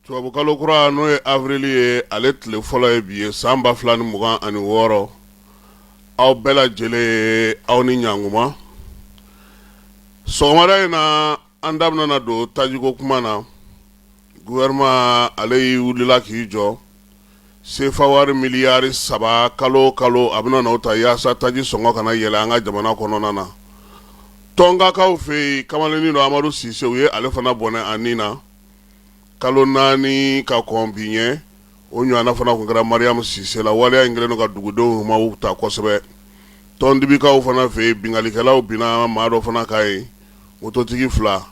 Tubabukalo kura n'o ye avril ye ale tile fɔlɔ ye bi ye san 2026 aw bɛɛ lajɛlen aw ni ɲankuma sɔgɔmada in na an da bɛna don tajiko kuma na gouvernement ale y'i wulila k'i jɔ sefa wari miliyari 3 kalo a bɛna n'o ta yaasa taji sɔngɔ kana yɛlɛ an ka jamana kɔnɔna na tɔngakaw fɛ yen kamalennin dɔ Amadu Sise u ye ale fana bɔnɛ a nin na kalo 4 ka kɔn bi ɲɛ o ɲɔgɔnna fana tun kɛra Mariam Sise la waleya in kɛlen don ka dugudenw humaw ta kosɛbɛ tɔndibikaw fana fɛ yen bingalikɛlaw bina maa dɔ fana ka ye mototigi 2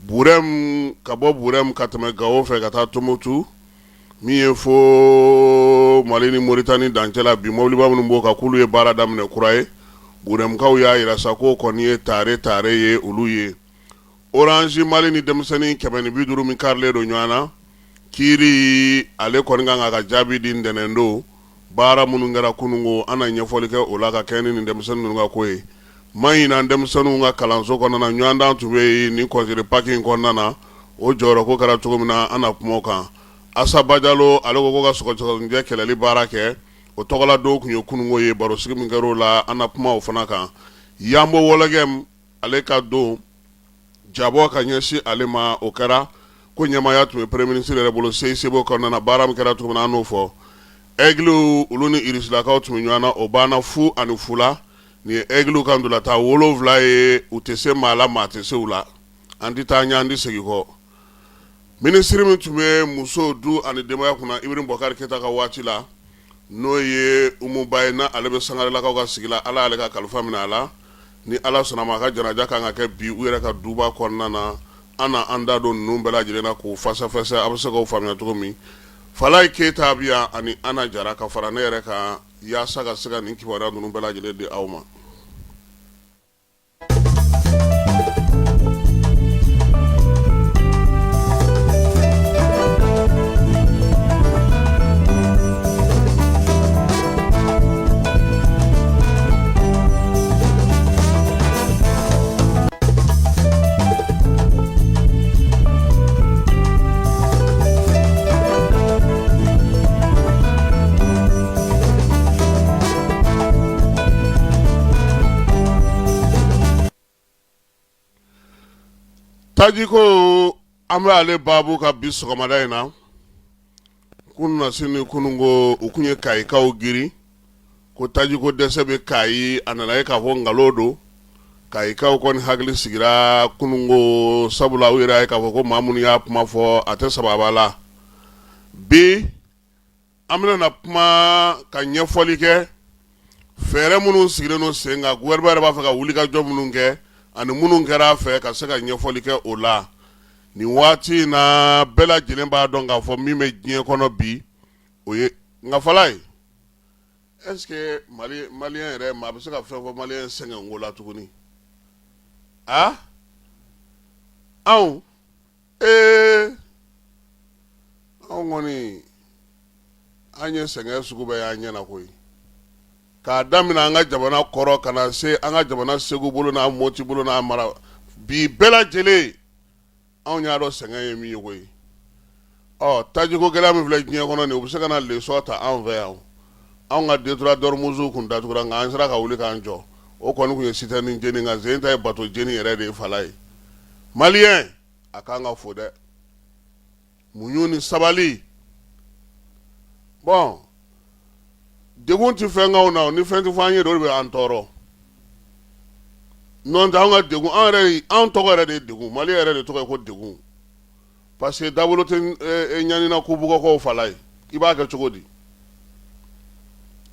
Burɛmu ka bɔ Burɛmu ka tɛmɛ Gawo fɛ ka taa Tombouctou min ye fo Mali ni Moritani dancɛla bi mobiliba minnu b'o kan k'olu ye baara daminɛ kura ye Burɛmukaw y'a yira sa ko kɔni ye tare ye olu ye Orange Mali ni denmisɛnnin 150 min karilen don ɲɔgɔn na kiiri ale kɔni kan ka jaabi di ntɛnɛn don baara minnu kɛra kunungo an na ɲɛfɔli kɛ o la ka kɛ ni denmisɛnnin ninnu ka ko ye maɲina denmisɛnninw ka kalanso kɔnɔna ɲɔgɔn dan tun bɛ ni kɔnsiri paki in kɔnɔna na o jɔyɔrɔ ko kɛra cogo min na an na kuma o kan Asaba Jalo ale ko ka sɔgɔsɔgɔnijɛ kɛlɛli baara kɛ o tɔgɔla dɔw tun ye kunungo ye barosigi min kɛra o la an na kuma o fana kan Yambo Wɔlɛgɛm ale ka don jabɔ ka ɲɛsin ale ma o kɛra ko ɲɛmaya tun bɛ premier ministre yɛrɛ bolo Sebo kɔnɔna na baara min kɛra cogo min na an n'o fɔ Aigle olu ni Irisilakaw tun bɛ ɲɔgɔn na o banna fu ani fula ni Aigle kan dolata 7 ye u tɛ se maa la maa tɛ se u la an tɛ taa ɲɛ an tɛ segin kɔ ministre min tun bɛ muso du ani denbaya kunna Ibrahim Boubacar Keita ka waati la n'o ye Umuba ye na ale bɛ Sangarelakaw ka sigi la Ala y'ale ka kalifa minɛ a la ni Ala sɔnna ma a ka janaja kan ka kɛ bi u yɛrɛ ka duba kɔnɔna na an na an da don ninnu bɛɛ lajɛlen na k'o fɛsɛfɛsɛ a bɛ se k'o faamuya cogo min Falaye Keita bi yan ani Ana Jara ka fara ne yɛrɛ kan yaasa ka se ka nin kibaruya ninnu bɛɛ lajɛlen di aw ma. Tajiko an bɛ ale baabu ka bi sɔgɔmada in na kunu na sini kunungo u kun ye Kayikaw giri ko tajiko dɛsɛ bɛ Kayi a nana ye k'a fɔ nkalon don Kayikaw kɔni hakili sigira kunungo sabula u yɛrɛ ye k'a fɔ ko maa minnu y'a kuma fɔ a tɛ sababa la bi an bɛna kuma ka ɲɛfɔli kɛ fɛɛrɛ minnu sigilen don sen kan gouvernement yɛrɛ b'a fɛ ka wulikajɔ minnu kɛ ani minnu kɛra fɛ ka se ka ɲɛfɔli kɛ o la nin waati in na bɛɛ lajɛlen b'a dɔn k'a fɔ min bɛ diɲɛ kɔnɔ bi o ye nka Falaye est-ce que maliyɛn yɛrɛ maa bɛ se ka fɛn fɔ maliyɛn sɛgɛn ko la tuguni a anw anw kɔni an ye sɛgɛn sugu bɛɛ y'an ɲɛna koyi k'a daminɛ an ka jamana kɔrɔ ka na se an ka jamana Segu bolo n'a Moti bolo n'a Mara bi bɛɛ lajɛlen anw y'a dɔn sɛgɛn ye min ye koyi tajiko gɛlɛya min filɛ diɲɛ kɔnɔ nin u bɛ se ka na leçon ta an fɛ yan anw ka détourateur kun datugura nka an sera ka wuli k'an jɔ o kɔni kun ye citerne jeni nka sen ta ye bateau jeni yɛrɛ de ye Falaye maliyɛn a kan ka fo dɛ muɲu ni sabali bon degun tɛ fɛn k'anw na ni fɛn tɛ fɔ an ye de o de bɛ an tɔɔrɔ n'o tɛ anw ka degun anw tɔgɔ yɛrɛ de ye degun Mali yɛrɛ de tɔgɔ ye ko degun parce que dabolo tɛ ɲanina kubugɔkɔw Falaye i b'a kɛ cogo di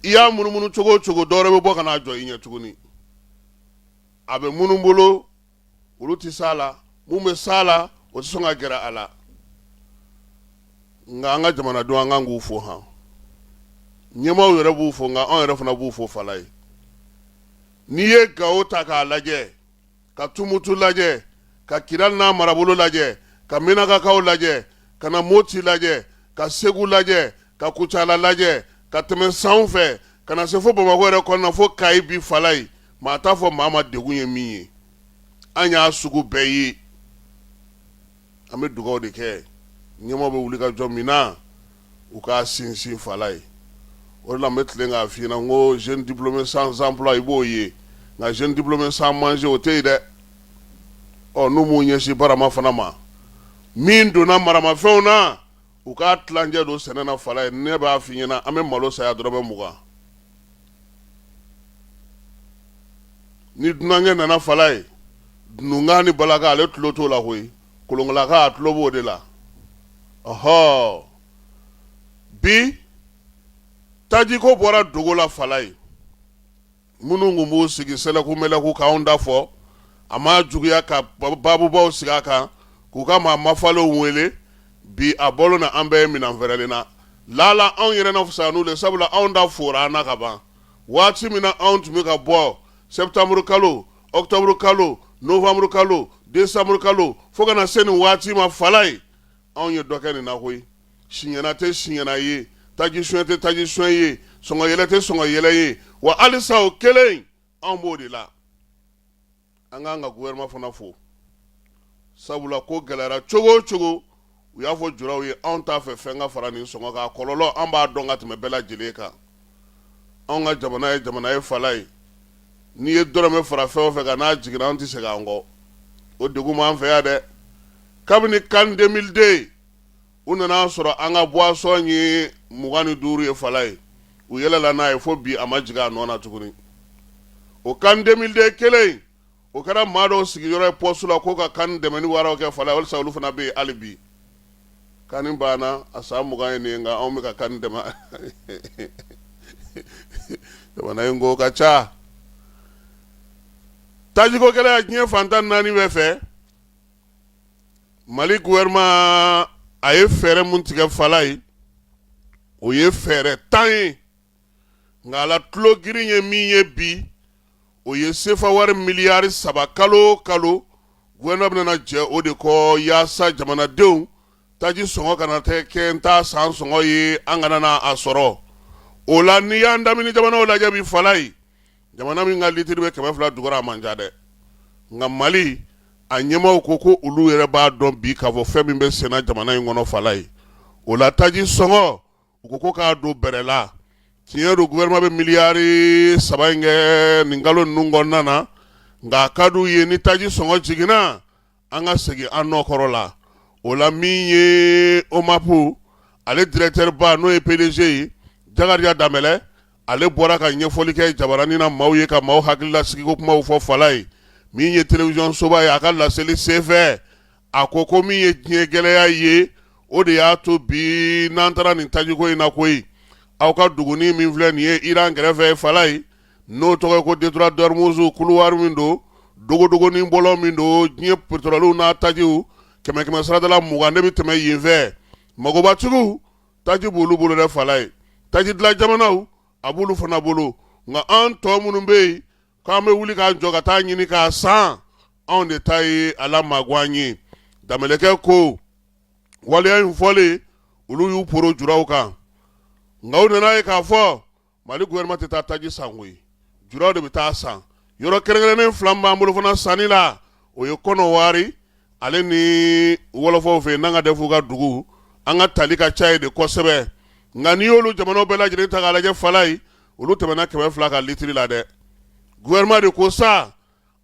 i y'a munumunu cogo o cogo dɔ wɛrɛ bɛ bɔ ka n'a jɔ i ɲɛ tuguni a bɛ minnu bolo olu tɛ s'a la mun bɛ s'a la o tɛ sɔn ka gɛrɛ a la nka an ka jamanadenw an kan k'u fo han ɲɛmaaw yɛrɛ b'u fo nka anw yɛrɛ fana b'u fo Falaye n'i ye Gawo ta k'a lajɛ ka Tombouctou lajɛ ka Kidali n'a marabolo lajɛ ka Menakakaw lajɛ ka na Moti lajɛ ka Segu lajɛ ka Kucala lajɛ ka tɛmɛ sanfɛ ka na se fo Bamako yɛrɛ kɔnɔna fo Kayi bi Falaye maa t'a fɔ maa ma degun ye min ye an y'a sugu bɛɛ ye an bɛ dugawu de kɛ ɲɛmɔgɔ bɛ wuli ka jɔ min na u k'a sinsin fala ye. O de la n bɛ tilen k'a f'i ɲɛna n ko jeune diplômé sans emploi i b'o ye nka jeune diplômé sans manger o tɛ yen dɛ. N'u m'u ɲɛsin barama fana ma min donna maramafɛnw na u k'a tilancɛ don sɛnɛ na fala ye. ne b'a f'i ɲɛna an bɛ malo saya dɔrɔmɛ 20 ni dunankɛ nana fala ye dununkan ni balaka ale tulo t'o la koyi kolonkalaka a tulo b'o de la. bi tajiko bɔra dogo la fala ye minnu kun b'u sigi sɛlɛku mɛlɛku k'anw da fɔ a ma juguya ka babubaw sigi a kan k'u ka maa mafalenw wele bi a bɔlen na an bɛɛ ye minɛn fɛrɛlen na lala anw yɛrɛ na fisaya n'u le sabula anw da fora an na ka ban waati min na anw tun bɛ ka bɔ septembre kalo octobre kalo novembre kalo décembre kalo fo kana se nin waati ma fala ye anw ye dɔ kɛ nin na koyi siɲɛna tɛ siɲɛna ye taji suɲɛ tɛ taji suɲɛ ye sɔngɔ yɛlɛ tɛ sɔngɔ yɛlɛ ye wa halisa o kelen anw b'o de la. an k'an ka gouvernement fana fo sabula ko gɛlɛyara cogo o cogo u y'a fɔ juraw ye anw t'a fɛ fɛn ka fara nin sɔngɔ kan kɔlɔlɔ an b'a dɔn ka tɛmɛ bɛɛ lajɛlen kan. anw ka jamana ye fala ye n'i ye dɔrɔmɛ fara fɛn o fɛn kan n'a jiginna an tɛ segin an kɔ o degun b'an fɛ yan dɛ. kabini CAN 2002 u nana sɔrɔ an ka boisson ye 25 ye fala ye u yɛlɛla n'a ye fo bi a ma jigin a nɔ na tuguni. o CAN 2002 kelen o kɛra maa dɔw sigiyɔrɔ ye poste la ko ka CAN dɛmɛni waraw kɛ fala ye walisa olu fana bɛ yen hali bi. CAN banna a san 20 ye nin ye nka anw bɛ ka CAN dɛmɛ jamana in ko ka ca. tajiko gɛlɛya diɲɛ fantan 4 bɛɛ fɛ Mali gouvernement a ye fɛɛrɛ mun tigɛ fala ye o ye fɛɛrɛ 10 ye nka a la tulo girin ye min ye bi o ye sefa wari miliyari 3 kalo kalo gouvernement bɛna jɛ o de kɔ yaasa jamanadenw taji sɔngɔ kana kɛ n ta san sɔngɔ ye an kana na a sɔrɔ. o la n'i y'an damini jamanaw lajɛ bi fala ye jamana min ka litiri bɛ 200 dugura a man ca dɛ nka Mali a ɲɛmaw ko olu yɛrɛ b'a dɔn bi k'a fɔ fɛn min bɛ senna jamana in kɔnɔ fala ye. o la taji sɔngɔ u ko k'a don bɛrɛ la tiɲɛ don gouvernement bɛ miliyari 3 in kɛ nin kalo ninnu kɔnɔna na nka a ka d'u ye ni taji sɔngɔ jiginna an ka segin an nɔ kɔrɔ la. o la min ye OMAP ale directeur ba n'o ye PDG ye Jakariya Danbɛlɛ ale bɔra ka ɲɛfɔli kɛ jabaranin na maaw ye ka maaw hakilila sigiko kumaw fɔ fala ye min ye télévision soba ye a ka laseli senfɛ a ko min ye diɲɛ gɛlɛya ye o de y'a to bi n'an taara nin tajiko in na koyi aw ka duguni min filɛ nin ye Iran kɛrɛfɛ fala ye n'o tɔgɔ ye ko détroit d'Ormuz couloir min don dogodogonin bɔlɔ min don diɲɛ pétroliw n'a tajiw 100 saradala 20 ne bɛ tɛmɛ yen fɛ magobatigiw taji b'olu bolo dɛ fala ye taji dilan jamanaw a b'olu fana bolo nka an tɔ minnu bɛ yen k'an bɛ wuli k'an jɔ ka taa ɲini k'a san anw de ta ye ala magan ye. Danbɛlɛkɛ ko waleya in fɔlen olu y'u poro juraw kan nka u nana ye k'a fɔ Mali gouvernement tɛ taa taji san koyi juraw de bɛ taa san. yɔrɔ kɛrɛnkɛrɛnnen 2 b'an bolo fana sanni la o ye Kɔnɔwari ale ni wɔlɔfɔw fɛ yen n'an ka defu ka dugu an ka tali ka ca ye de kosɛbɛ nka n'i y'olu jamanaw bɛɛ lajɛlen ta k'a lajɛ fala ye olu tɛmɛna 200 ka litiri la dɛ. gouvernement de ko sa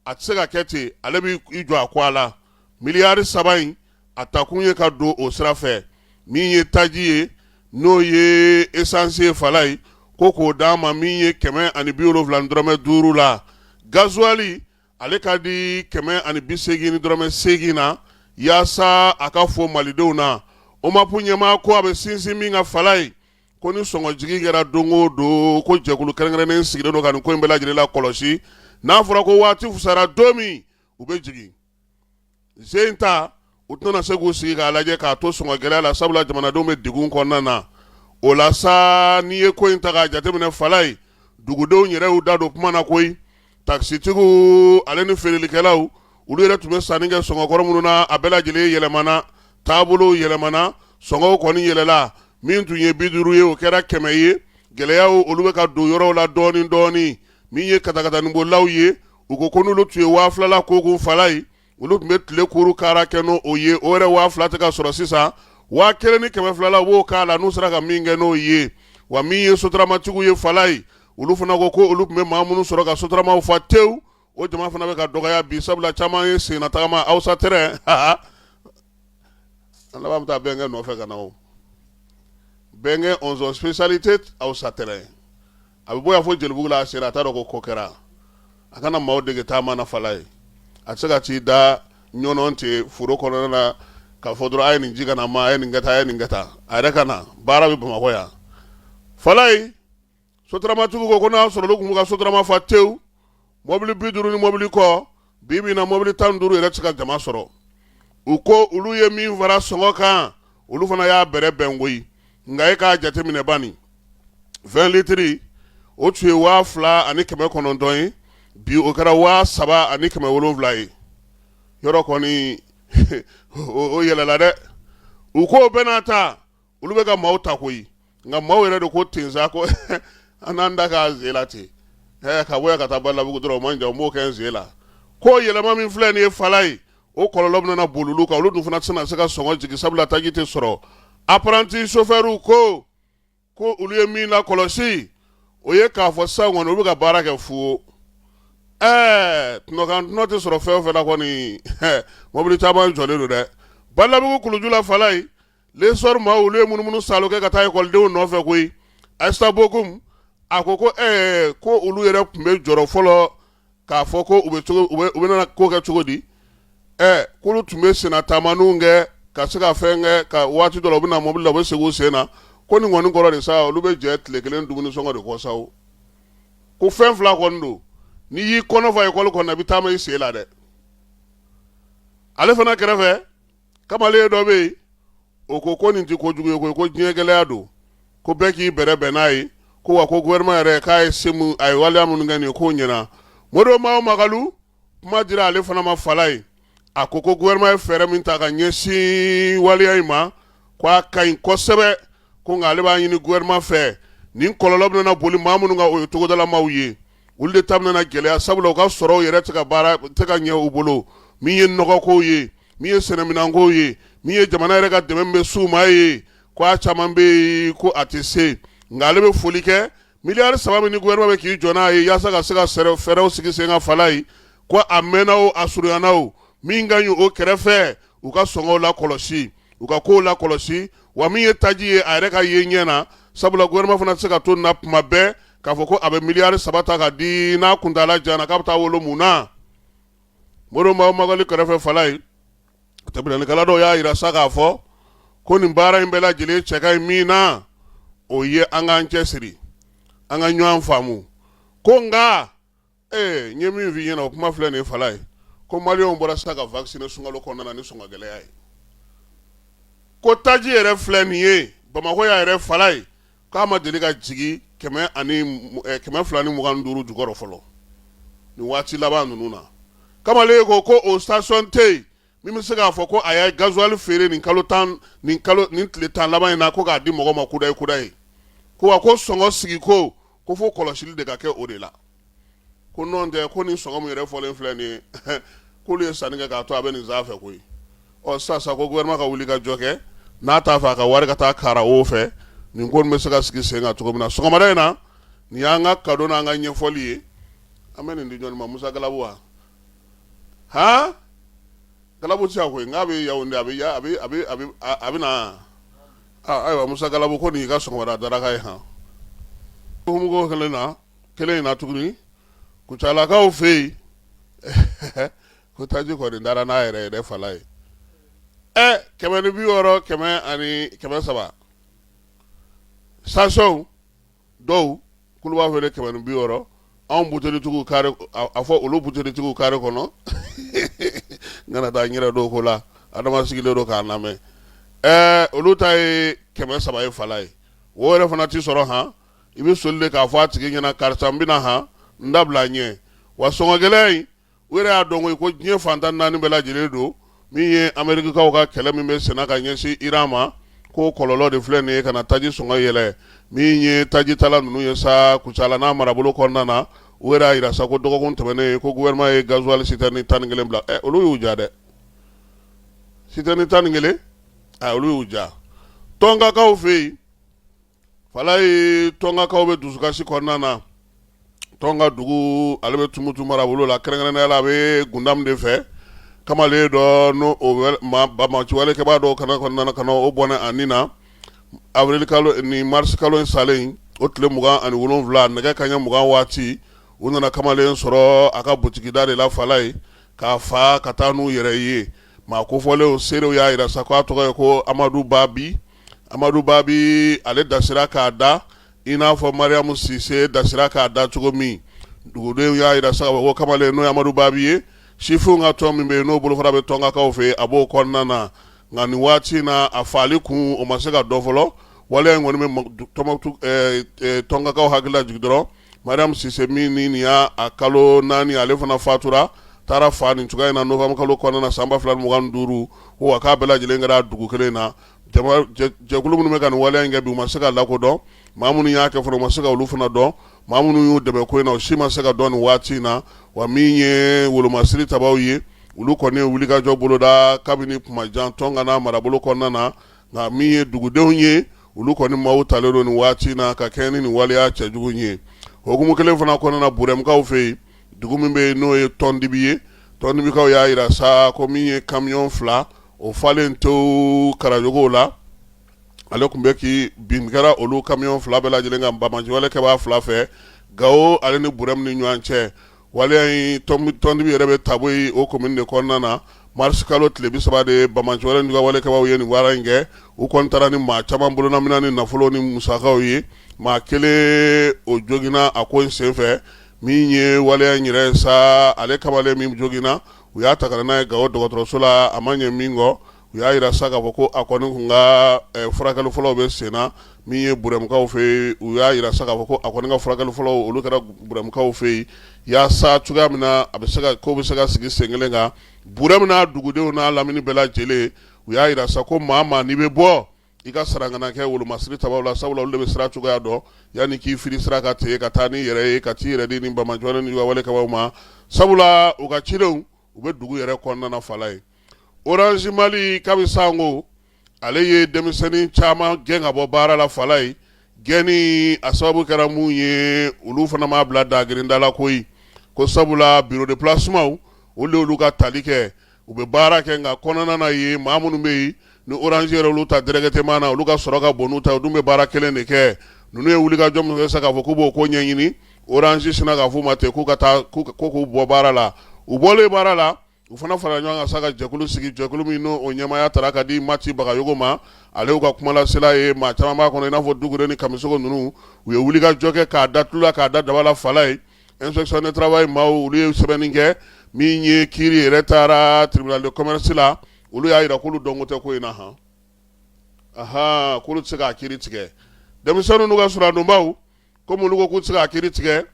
a tɛ se ka kɛ ten ale b'i jɔ a kɔ a la miliyari 3 in a takun ye ka don o sira fɛ min ye taji ye n'o ye essence ye fala ye ko k'o d'an ma min ye 170 dɔrɔmɛ 5 la gasoil ale ka di 180 dɔrɔmɛ 8 na yaasa a ka fɔ malidenw na OMAP ɲɛmaa ko a bɛ sinsin min ka fala ye ko ni sɔngɔ jigi kɛra don o don ko jɛkulu kɛrɛnkɛrɛnnen sigilen don ka nin ko in bɛɛ lajɛlen la kɔlɔsi n'a fɔra ko waati fusara don min u bɛ jigin zen ta u tɛna se k'u sigi k'a lajɛ k'a to sɔngɔ gɛlɛya la sabula jamanadenw bɛ degun kɔnɔna na. o la sa n'i ye ko in ta k'a jateminɛ fala ye dugudenw yɛrɛ y'u da don kuma na koyi takisitigiw ale ni feerelikɛlaw olu yɛrɛ tun bɛ sanni kɛ sɔngɔkɔrɔ minnu na a bɛɛ lajɛlen yɛlɛmana taabolow yɛlɛmana sɔngɔw kɔni yɛlɛla min tun ye 50 ye o kɛra 100 ye gɛlɛyaw olu bɛ ka don yɔrɔw la dɔɔni dɔɔni min ye katakataninbolilaw ye u ko n'olu tun ye 2000 la ko kun fala ye olu tun bɛ tile kuru kaara kɛ n'o ye o yɛrɛ 2000 tɛ ka sɔrɔ sisan wa kelen ni kɛmɛ fila la wo k'a la n'u sera ka min kɛ n'o ye wa min ye sotaramatigiw ye fala ye olu fana ko ko olu tun bɛ maa minnu sɔrɔ ka sotaramaw fa tewu o jama fana bɛ ka dɔgɔya bi sabula caman ye senna tagama awsa tɛrɛ an laban bɛ taa bɛnkɛ nɔfɛ ka na o bɛnkɛ on zone spécialité awsa tɛrɛ a bɛ bɔ yan fo Jelibugu la a sera a t'a dɔn ko kɛra a kana maaw dege taama na fala ye a tɛ se ka t'i da ɲɔnɔn ten foro kɔnɔna na k'a fɔ dɔrɔn a ye nin ji ka na ma a ye nin kɛ tan a ye nin kɛ tan a yɛrɛ ka na baara bɛ Bamakɔ yan fala ye sotaramatigiw ko n'a sɔrɔ olu tun b'u ka sotarama fa tewu mɔbili 50 ni mɔbili kɔ bi na mɔbili 15 yɛrɛ tɛ se ka jama sɔrɔ u ko olu ye min fara sɔngɔ kan olu fana y'a bɛrɛ bɛn koyi nka e k'a jateminɛ bani 20 litiri o tun ye 2,900 ye bi o kɛra 3,770 ye yɔrɔ kɔni o yɛlɛla dɛ u ko bɛɛ n'a ta olu bɛ ka maaw ta koyi nka maaw yɛrɛ de ko tensa ko an n'an da k'a zen la ten ka bɔ yan ka taa Balabugu dɔrɔn o man jan o m'o kɛ n zen la ko yɛlɛma min filɛ nin ye fala ye o kɔlɔlɔ bɛna boli olu kan olu dun fana tɛna se ka sɔngɔ jigin sabula taji tɛ sɔrɔ apprenti chauffeur ko olu ye min lakɔlɔsi o ye k'a fɔ sisan kɔni olu bɛ ka baara kɛ fu tunɔkan tɛ sɔrɔ fɛn o fɛn na kɔni mɔbili caman jɔlen don dɛ Balabugu kuluju la fala ye les soirs ma olu ye munumunu salo kɛ ka taa ekɔlidenw nɔfɛ koyi Aïssa Bokum a ko ko olu yɛrɛ tun bɛ jɔrɔ fɔlɔ k'a fɔ ko u bɛ nana ko kɛ cogo di k'olu tun bɛ senna taamaniw kɛ ka se ka fɛn kɛ ka waati dɔ la u bɛ na mɔbili la u bɛ segin u sen na ko nin kɔni kɔrɔ de sa olu bɛ jɛ tile kelen dumuni sɔngɔ de kɔ sa o ko fɛn fila kɔni don n'i y'i kɔnɔ fa ekɔli kɔnɔ i bɛ taama i sen la dɛ ale fana kɛrɛfɛ kamalen dɔ bɛ yen o ko nin tɛ kojugu ye ko diɲɛ gɛlɛya don ko bɛɛ k'i bɛrɛ bɛn n'a ye ko wa ko gouvernement yɛrɛ k'a ye se mun a ye waleya minnu kɛ nin ye k'o ɲɛna Modibo Mahawa Magalu kuma dira ale fana ma fala ye a ko gouvernement ye fɛɛrɛ min ta ka ɲɛsin waleya in ma ko a ka ɲi kosɛbɛ ko nka ale b'a ɲini gouvernement fɛ nin kɔlɔlɔ bɛna boli maa minnu kan o ye togodalamaw ye olu de ta bɛna gɛlɛya sabula u ka sɔrɔw yɛrɛ tɛ ka ɲɛ u bolo min ye nɔgɔkow ye min ye sɛnɛminankow ye min ye jamana yɛrɛ ka dɛmɛ bɛ s'u ma ye ko a caman bɛ yen ko a tɛ se nka ale bɛ foli kɛ miliyari 3 min ni gouvernement bɛ k'i jɔ n'a ye yaasa ka se ka fɛɛrɛw sigi sen ka fala ye ko a mɛnna o a surunyana o min ka ɲi o kɛrɛfɛ u ka sɔngɔw la kɔlɔsi u ka kow la kɔlɔsi wa min ye taji ye a yɛrɛ ka ye ɲɛ na sabula gouvernement fana tɛ se ka to nin na tuma bɛɛ k'a fɔ ko a bɛ miliyari 3 ta ka di n'a kuntala jana k'a bɛ taa wolo mun na Modibo Mahawa Magalu kɛrɛfɛ fala ye tɛmɛnikɛla dɔw y'a yira sa k'a fɔ ko nin baara in bɛɛ lajɛlen cɛ ka ɲi min na o ye an k'an cɛsiri an ka ɲɔgɔn faamu ko nka n ye min f'i ɲɛna o kuma filɛ nin ye fala ye ko maliyɛnw bɔra sisan ka vacciner sunkalo kɔnɔna na ni sɔngɔ gɛlɛya ye ko taji yɛrɛ filɛ nin ye Bamakɔ y'a yɛrɛ fala ye k'a ma deli ka jigin 225 jukɔrɔ fɔlɔ nin waati laban ninnu na kamalen ko o station tɛ yen min bɛ se k'a fɔ ko a ye gasoil feere nin tile 10 laban in na ko k'a di mɔgɔ ma kudayi ko wa ko sɔngɔ sigi ko fo kɔlɔsili de ka kɛ o de la ko n'o tɛ ko nin sɔngɔ min yɛrɛ fɔlen filɛ nin ye k'olu ye sanni kɛ k'a to a bɛ nin sanfɛ koyi sisan ko gouvernement ka wuli ka jɔ kɛ n'a t'a fɛ a ka wari ka taa kara o fɛ nin ko nin bɛ se ka sigi sen kan cogo min na sɔgɔmada in na nin y'an ka cadeau n'an ka ɲɛfɔli ye an bɛ nin di jɔnni ma Musa Galabu wa Galabu tɛ se ka koyi n k'a bɛ Yaoundé a bɛ na ayiwa Musa Galabu ko nin y'i ka sɔgɔmada daraka ye hukumu kelen in na tuguni Kucalakaw fɛ yen ko taji kɔni dara n'a yɛrɛ fala ye 160 130 station dɔw k'olu b'a feere 160 anw butelitigiw kare a fɔ olu butelitigiw kare kɔnɔ n kana taa n yɛrɛ dɔw ko la adama sigilen don k'a lamɛn olu ta ye 300 ye fala ye o yɛrɛ fana tɛ sɔrɔ i bɛ soli de k'a fɔ a tigi ɲɛna karisa n bɛna n dabila ɲɛ wa sɔngɔ gɛlɛya in u yɛrɛ y'a dɔn ko diɲɛ fantan 4 bɛɛ lajɛlen don min ye Amerikikaw ka kɛlɛ min bɛ senna ka ɲɛsin Iran ma ko kɔlɔlɔ de filɛ nin ye ka na taji sɔngɔ yɛlɛ min ye taji tala ninnu ye sa Kucala n'a marabolo kɔnɔna na u yɛrɛ y'a yira sa ko dɔgɔkun tɛmɛnen ko gouvernement ye gasoil citerne 11 bila olu y'u ja dɛ citerne 11 olu y'u ja tɔngakaw fɛ yen fala ye tɔngakaw bɛ dusukasi kɔnɔna na. Tɔnga dugu ale bɛ Tumutu marabolo la kɛrɛnkɛrɛnnenya la a bɛ Gundam de fɛ kamalen dɔ n'o bamaci walekɛbaa dɔw kana o bɔnɛ a nin na avril kalo ni mars kalo in salen o tile 27 nɛgɛ kanɲɛ 20 waati u nana kamalen sɔrɔ a ka butigida de la fala ye k'a fa ka taa n'u yɛrɛ ye maa kofɔlenw seerew y'a yira sa ko a tɔgɔ ye ko Amadu Babi ale dasira k'a da i n'a fɔ Mariamu Sise dasira k'a da cogo min dugudenw y'a yira sa ko kamalen n'o ye Amadu Babi ye sifinw ka tɔn min bɛ yen n'o bolofara bɛ tɔngakaw fɛ a b'o kɔnɔna na nka nin waati na a fali kun o ma se ka dɔ fɔlɔ waleya in kɔni bɛ tɔngakaw hakili la jigin dɔrɔn Mariamu Sise min ni nin y'a kalo 4 ale fana fatura taara fa nin cogoya in na novembre kalo kɔnɔna na san 2025 ko k'a bɛɛ lajɛlen kɛra dugu kelen na jɛkulu minnu bɛ ka nin waleya in kɛ bi u ma se ka lakodɔn maa minnu y'a kɛ fana u ma se ka olu fana dɔn maa minnu y'u dɛmɛ ko in na o si ma se ka dɔn nin waati in na wa min ye wolomasiri tabaw ye olu kɔni ye wulikajɔ boloda kabini kumajan tɔngana marabolo kɔnɔna na nka min ye dugudenw ye olu kɔni maaw talen don nin waati in na ka kɛ ni nin waleya cɛjugu ye hukumu kelen fana kɔnɔna na Burɛmukaw fɛ yen dugu min bɛ yen n'o ye Tɔndibi ye Tɔndibikaw y'a yira sa ko min ye kamiyɔn 2 o falen to Karajogow la ale tun bɛ k'i bin kɛra olu kamiyɔn 2 bɛɛ lajɛlen kan bamaci walekɛbaa 2 fɛ Gawo ale ni Burɛmu ni ɲɔgɔn cɛ waleya in Tɔndibi yɛrɛ bɛ taabolo ye o commune de kɔnɔna na mars kalo tile 30 de bamaci walekɛbaw ye nin wara in kɛ u kɔni taara ni maa caman bolonamina ni nafolo ni musakaw ye maa kelen o jogina a ko in senfɛ min ye waleya in yɛrɛ sa ale kamalen min jogina u y'a ta ka na n'a ye Gawo dɔgɔtɔrɔso la a ma ɲɛ min kɔ u y'a yira sa k'a fɔ ko a kɔni kun ka furakɛli fɔlɔw bɛ sen na min ye Burɛmukaw fɛ yen u y'a yira sa k'a fɔ ko a kɔni ka furakɛli fɔlɔw olu kɛra Burɛmukaw fɛ yen yaasa cogoya min na ko bɛ se ka sigi sen kelen kan Burɛmu n'a dugudenw n'a lamini bɛɛ lajɛlen u y'a yira sa ko maa n'i bɛ bɔ i ka sarangana kɛ wolomasiri tabaw la sabula olu de bɛ sira cogoya dɔn yanni k'i firi sira ka ten ka taa ni yɛrɛ ye ka t'i yɛrɛ di ni bamajɔni ni walekɛbaw ma sabula u ka cidenw u bɛ dugu yɛrɛ kɔnɔna na fala ye Orange Mali kabi sango ale ye denmisɛnnin caman gɛn ka bɔ baara la fala ye gɛnni a sababu kɛra mun ye olu fana m'a bila dagirinda la koyi ko sabula bureau de placement olu olu ka tali kɛ u bɛ baara kɛ nka kɔnɔna na ye maa minnu bɛ yen ni Orange yɛrɛ olu ta directement na olu ka sɔrɔ ka bon n'u ta u dun bɛ baara kelen de kɛ ninnu ye wulikajɔ min kɛ sa k'a fɔ k'u b'o ko ɲɛɲini Orange sina k'a f'u ma ten k'u k'u bɔ baara la u bɔlen baara la u fana fara ɲɔgɔn kan sa ka jɛkulu sigi jɛkulu min n'o ɲɛmaaya taara ka di Mati Bagayogo ma ale y'u ka kumalasela ye maa caman b'a kɔnɔ i n'a fɔ Dugure ni Kamisogo ninnu u ye wulikajɔ kɛ k'a da tulu la k'a da daba la fala ye inspection de travail maaw olu ye sɛbɛnni kɛ min ye kiiri yɛrɛ taara tribunal de commerce la olu y'a yira k'olu dɔnko tɛ ko in na k'olu tɛ se k'a kiiri tigɛ denmisɛnninw n'u ka suradonbaw komi olu ko k'u tɛ se k'a kiiri tigɛ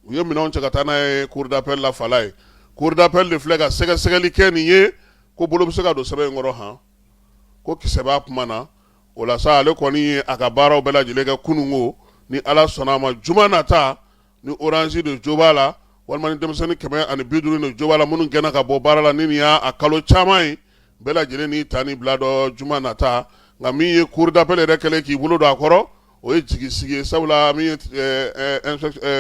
u ye minɛnw cɛ ka taa n'a ye cour d'appel la fala ye cour d'appel de filɛ ka sɛgɛsɛgɛli kɛ nin ye ko bolo bɛ se ka don sɛbɛn in kɔrɔ ko kisɛ b'a kuma na o la sa ale kɔni ye a ka baaraw bɛɛ lajɛlen kɛ kununko ni Ala sɔnna a ma juma nata ni Orange de jo b'a la walima ni denmisɛnnin 150 de jo b'a la minnu gɛnna ka bɔ baara la ni nin y'a kalo caman ye bɛɛ lajɛlen ni ta ni bila dɔ juma nata nka min ye cour d'appel yɛrɛ kɛlen k'i bolo don a kɔrɔ o ye jigisigi ye sabula min ye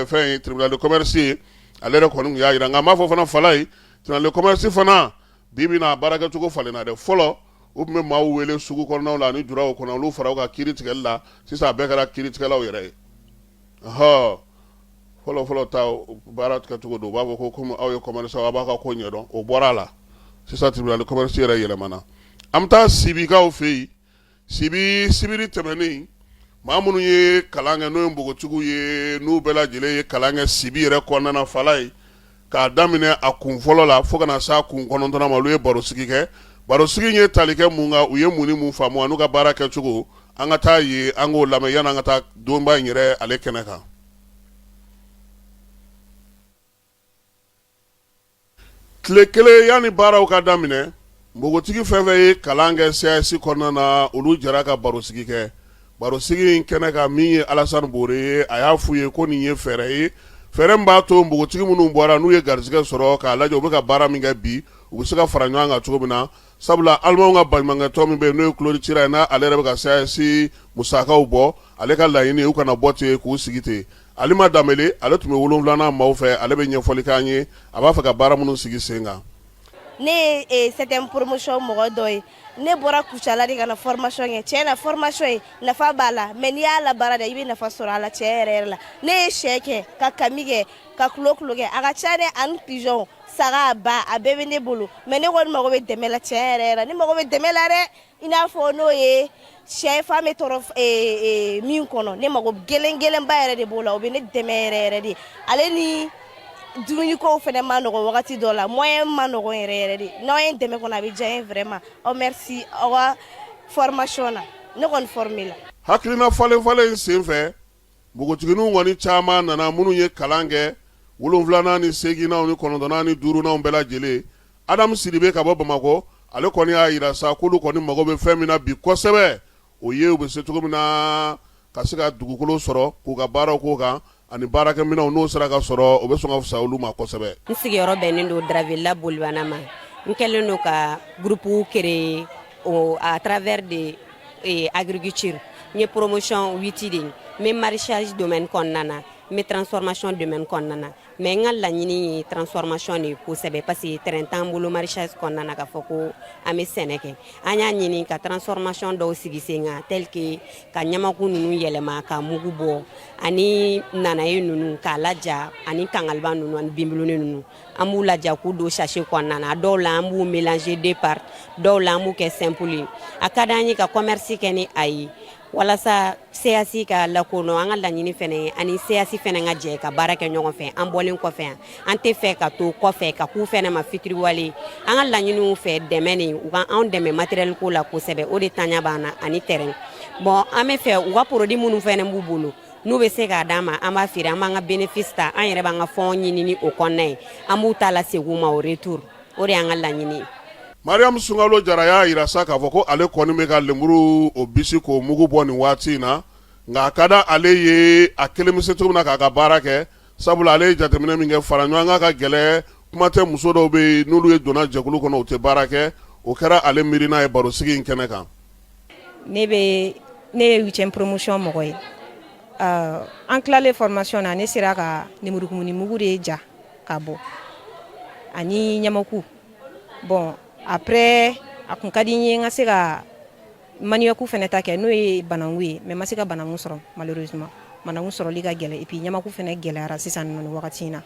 fɛn ye tribunal de commerce ye ale yɛrɛ kɔni y'a yira nka n b'a fɔ fana fala ye tribunal de commerce fana bi bi na baara kɛcogo falenna dɛ fɔlɔ u tun bɛ maaw wele sugu kɔnɔnaw la ani juraw kɔnɔ olu fara u ka kiiri tigɛli la sisan a bɛɛ kɛra kiiri tigɛlaw yɛrɛ ye fɔlɔ ta baara kɛcogo don u b'a fɔ ko komi aw ye commerçant aw b'a ka ko ɲɛdɔn o bɔra a la sisan tribunal de commerce yɛrɛ yɛlɛmana an bɛ taa Sibikaw fɛ yen sibiri tɛmɛnen maa minnu ye kalan kɛ n'o ye npogotigiw ye n'u bɛɛ lajɛlen ye kalan kɛ Sibi yɛrɛ kɔnɔna na fala ye k'a daminɛ a kun fɔlɔ la fo ka na s'a kun 9 ma olu ye barosigi kɛ barosigi ye tali kɛ mun kan u ye mun ni mun faamu n'u ka baara kɛcogo an ka taa ye an k'o lamɛn yanni an ka taa donba in yɛrɛ ale kɛnɛ kan. tile kelen yanni baaraw ka daminɛ npogotigi fɛn fɛn ye kalan kɛ CIS kɔnɔna na olu jɛra ka barosigi kɛ barosigi in kɛnɛ kan min ye Alasani Bore ye a y'a f'u ye ko nin ye fɛɛrɛ ye fɛrɛ b'a to npogotigi minnu bɔra n'u ye garisɛgɛ sɔrɔ k'a lajɛ u bɛ ka baara min kɛ bi u bɛ se ka fara ɲɔgɔn kan cogo min na sabula alimaw ka baɲumankɛtɔn min bɛ yen n'o ye Claude Chira ye n'ale yɛrɛ bɛ ka CAS musakaw bɔ ale ka laɲini u kana bɔ ten k'u sigi ten Alima Danbele ale tun bɛ 7nan maaw fɛ ale bɛ ɲɛfɔli k'an ye a b'a fɛ ka baara minnu sigi sen kan. Ne septième promotion mɔgɔ dɔ ye ne bɔra Kucala de ka na formation kɛ tiɲɛ na formation ye nafa b'a la mais n'i y'a la baara de i bɛ nafa sɔrɔ a la tiɲɛ yɛrɛ la ne ye sɛ kɛ ka kami kɛ ka kulo kɛ a ka ca ne ani pigeon saga ba a bɛɛ bɛ ne bolo mais ne kɔni mago bɛ dɛmɛ la tiɲɛ yɛrɛ la ne mago bɛ dɛmɛ la dɛ i n'a fɔ n'o ye sɛ fan bɛ tɔrɔ min kɔnɔ ne mago gɛlɛnba yɛrɛ de b'o la o bɛ ne dɛmɛ yɛrɛ de ale ni dumuniko fɛnɛ ma nɔgɔ wagati dɔ la moyen ma nɔgɔ yɛrɛ de n'aw ye dɛmɛ kɔnɔ a bɛ diya n ye vraiment merci aw ka formation na ne kɔni formé la. Hakilina falen sen fɛ npogotigininw kɔni caman nana minnu ye kalan kɛ 7nan ni 8nan ni 9nan ni 5nan bɛɛ lajɛlen Adamu Sidibe ka bɔ Bamakɔ ale kɔni y'a yira sa k'olu kɔni mago bɛ fɛn min na bi kosɛbɛ o ye u bɛ se cogo min na ka se ka dugukolo sɔrɔ k'u ka baaraw k'o kan ani baarakɛminɛw n'o sera ka sɔrɔ o bɛ sɔn ka fisa olu ma kosɛbɛ. N sigiyɔrɔ bɛnnen don Dravilla Bolivana ma n kɛlen don ka groupe créer à travers de agriculture n ye promotion 8 de n bɛ maraîchage domaine kɔnɔna na n bɛ transformation domaine kɔnɔna na mais n ka laɲini ye transformation de kosɛbɛ parce que terrain t'an bolo maraîchage kɔnɔna na k'a fɔ ko an bɛ sɛnɛ kɛ an y'a ɲini ka transformation dɔw sigi sen kan tel que ka ɲamaku ninnu yɛlɛma ka mugu bɔ ani nanaye ninnu k'a laja ani kangaliba ninnu ani binbuluni ninnu an b'u laja k'u don sachet kɔnɔna na dɔw la an b'u mélanger deux parts dɔw la an b'u kɛ simple a ka d'an ye ka commerce kɛ ni a ye walasa CAS ka lakodɔn an ka laɲini fɛnɛ ani CAS fɛnɛ ka jɛ ka baara kɛ ɲɔgɔn fɛ an bɔlen kɔfɛ an tɛ fɛ ka to kɔfɛ ka k'u fɛnɛ ma fitiriwale an ka laɲiniw fɛ dɛmɛ ni u ka anw dɛmɛ matériel ko la kosɛbɛ o de taɲa b'an na ani terrain bon an bɛ fɛ u ka produit minnu fɛnɛ b'u bolo n'u bɛ se k'a d'an ma an b'a feere an b'an ka bénéfice ta an yɛrɛ b'an ka fɔn ɲini ni o kɔnɔna ye an b'u ta lasegin u ma au retour o de y'an ka laɲini ye. Mariam Sunkalo Jara y'a yira sa k'a fɔ ko ale kɔni bɛ ka lemuru o bisi k'o mugu bɔ nin waati in na nka a ka da ale ye a kelen bɛ se cogo min na k'a ka baara kɛ sabula ale ye jateminɛ min kɛ fara ɲɔgɔn kan ka gɛlɛ kuma tɛ muso dɔw bɛ yen n'olu ye donna jɛkulu kɔnɔ u tɛ baara kɛ o kɛra ale miirina ye barosigi in kɛnɛ kan. Ne ye 8e promotion mɔgɔ ye an tilalen formation na ne sera ka lemurukumuni mugu de ja ka bɔ ani ɲamaku bon après a kun ka di n ye n ka se ka manuyaku fɛnɛ ta kɛ n'o ye banangu ye mais ma se ka banangu sɔrɔ malheureusement banangu sɔrɔli ka gɛlɛ et puis ɲamaku fɛnɛ gɛlɛyara sisan nɔ nin wagati in na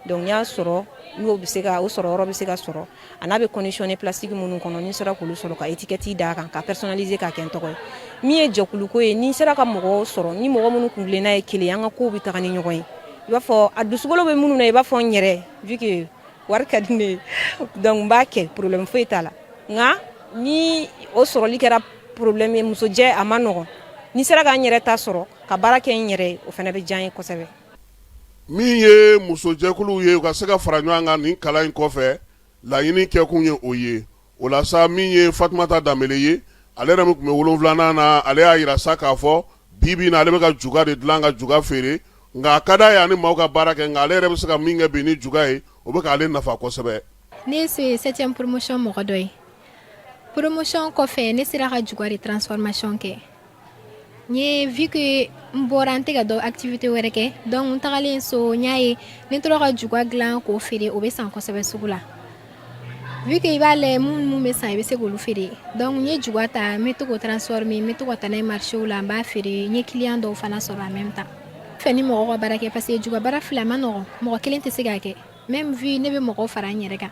donc n y'a sɔrɔ n'o bɛ se ka o sɔrɔ yɔrɔ bɛ se ka sɔrɔ a n'a bɛ conditionné plastique minnu kɔnɔ ni n sera k'olu sɔrɔ ka étiquette d'a kan ka personnaliser k'a kɛ n tɔgɔ ye min ye jɛkuluko ye ni n sera ka mɔgɔ sɔrɔ ni mɔgɔ minnu kun tilenna ye kelen an ka kow bɛ taga ni ɲɔgɔn ye i b'a fɔ a dusukolo bɛ minnu na i b'a fɔ n yɛrɛ vu que wari ka di ne ye donc n b'a kɛ problème foyi t'a la nka ni o sɔrɔli kɛra problème ye musojɛ a ma nɔgɔn ni sera k'an yɛrɛ ta sɔrɔ ka baara kɛ n yɛrɛ o fana bɛ diya n ye kosɛbɛ. min ye musojɛkuluw ye u ka se ka fara ɲɔgɔn kan nin kalan in kɔfɛ laɲini kɛkun ye o ye o la sa min ye Fatumata Danbele ye ale yɛrɛ min tun bɛ 7nan na ale y'a yira sa k'a fɔ bi bi in na ale bɛ ka juga de dilan ka juga feere nka a ka d'a ye ani maaw ka baara kɛ nka ale yɛrɛ bɛ se ka min kɛ bi ni juga ye o bɛ k'ale nafa kosɛbɛ. Ne ye 7e promotion mɔgɔ dɔ ye promotion kɔfɛ ne sera ka juga de transformation kɛ n ye vu que n bɔra n tɛ ka dɔ activité wɛrɛ kɛ donc n tagalen so n y'a ye ne tora ka juga dilan k'o feere o bɛ san kosɛbɛ sugu la vu que i b'a lajɛ mun bɛ san i bɛ se k'olu feere donc n ye juga ta n bɛ to k'o transformer n bɛ to ka taa n'a ye marché la n b'a feere n ye client dɔw fana sɔrɔ en même temps fɛ ni mɔgɔ ka baara kɛ parce que juga baara fila ma nɔgɔn mɔgɔ kelen tɛ se k'a kɛ même vu ne bɛ mɔgɔw fara n yɛrɛ kan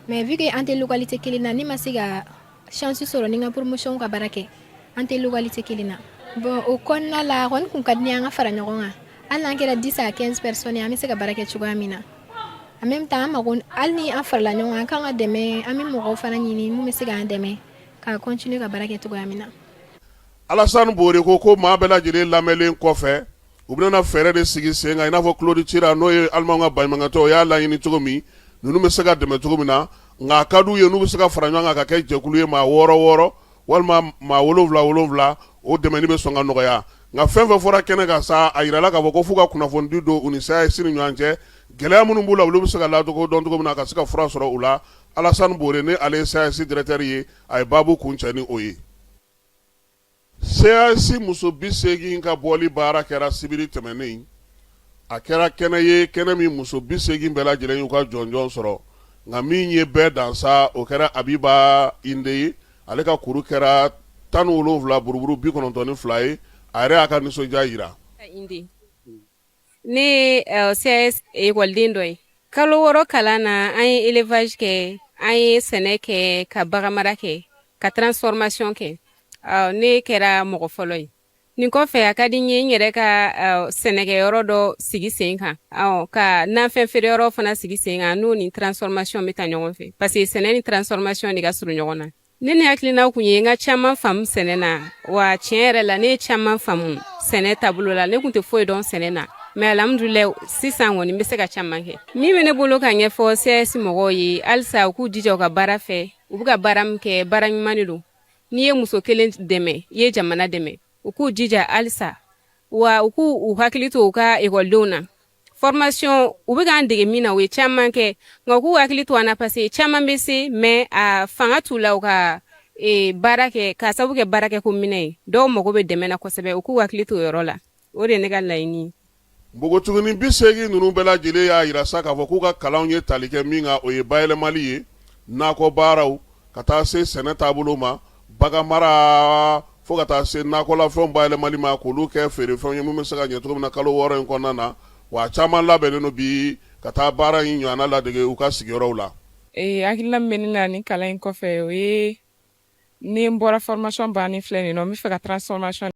mais vu que an tɛ localité kelen na ne ma se ka chance sɔrɔ ni n ka promotion ka baara kɛ an tɛ localité kelen na bon o kɔnɔna la a kɔni kun ka di ne ye an ka fara ɲɔgɔn kan hali n'an kɛra 10 à 15 personnes an bɛ se ka baara kɛ cogoya min na en même temps an mago hali ni an farala ɲɔgɔn kan an kan ka dɛmɛ an bɛ mɔgɔw fana ɲini mun bɛ se k'an dɛmɛ ka continuer ka baara kɛ cogoya min na. Alassane Bore ko maa bɛɛ lajɛlen lamɛnlen kɔfɛ u bɛna fɛɛrɛ de sigi sen kan i n'a fɔ Claude Chira n'o ye alimaw ka baɲumankɛtɔ o y'a laɲini cogo min ninnu bɛ se ka dɛmɛ cogo min na nka a ka d'u ye n'u bɛ se ka fara ɲɔgɔn kan ka kɛ jɛkulu ye maa 6 6 walima maa 7 o dɛmɛni bɛ sɔn ka nɔgɔya nka fɛn fɛn fɔra kɛnɛ kan sa a yirala k'a fɔ ko f'u ka kunnafoni don u ni CAS ni ɲɔgɔn cɛ gɛlɛya minnu b'u la olu bɛ se ka ladon cogo min na ka se ka fura sɔrɔ u la Alassane Bore ne ale ye CAS directeur ye a ye baabu kuncɛ ni o ye. CAS muso 80 ka bɔli baara kɛra sibiri tɛmɛnen a kɛra kɛnɛ ye kɛnɛ min muso 80 bɛɛ lajɛlen y'u ka jɔnjɔn sɔrɔ nka min ye bɛɛ dansa o kɛra Abiba Inde ye ale ka kuru kɛra 17 buruburu 92 ye a yɛrɛ y'a ka nisɔndiya yira. Ne CAS ekɔliden dɔ ye kalo 6 kalan na an ye élevage kɛ an ye sɛnɛ kɛ ka baganmara kɛ ka transformation kɛ ne kɛra mɔgɔ fɔlɔ ye nin kɔfɛ a ka di n ye n yɛrɛ ka sɛnɛkɛyɔrɔ dɔ sigi sen kan ka nafɛn feereyɔrɔ fana sigi sen kan n'o ni transformation bɛ taa ɲɔgɔn fɛ parce que sɛnɛ ni transformation de ka surun ɲɔgɔn na ne ni hakilina kun ye n ka caman faamu sɛnɛ na wa tiɲɛ yɛrɛ la ne ye caman faamu sɛnɛ taabolo la ne kun tɛ foyi dɔn sɛnɛ na mais alhamdulillah sisan kɔni n bɛ se ka caman kɛ min bɛ ne bolo ka ɲɛfɔ CAS mɔgɔw ye halisa u k'u jija u ka baara fɛ u bɛ ka baara min kɛ baara ɲuman de don n'i ye muso kelen dɛmɛ i ye jamana dɛmɛ u k'u jija halisa wa u k'u hakili to u ka ekɔlidenw na formation u bɛ k'an dege min na u ye caman kɛ nka u k'u hakili to an na parce que caman bɛ se mais a fanga t'u la u ka baara kɛ ka sabu kɛ baarakɛ ko minɛ ye dɔw mago bɛ dɛmɛ na kosɛbɛ u k'u hakili to o yɔrɔ la o de ye ne ka laɲini ye. Npogotiginin 80 ninnu bɛɛ lajɛlen y'a yira sa k'a fɔ k'u ka kalanw ye tali kɛ min kan o ye bayɛlɛmali ye nakɔ baaraw ka taa se sɛnɛ taabolo ma baganmara fo ka taa se nakɔlafɛnw bayɛlɛmali ma k'olu kɛ feerefɛnw ye mun bɛ se ka ɲɛ cogo min na kalo 6 in kɔnɔna na wa caman labɛnnen don bi ka taa baara in ɲɔgɔnna ladege u ka sigiyɔrɔw la. Hakilina min bɛ ne la nin kalan in kɔfɛ o ye ni n bɔra formation bannen filɛ nin nɔ n bɛ fɛ ka transformation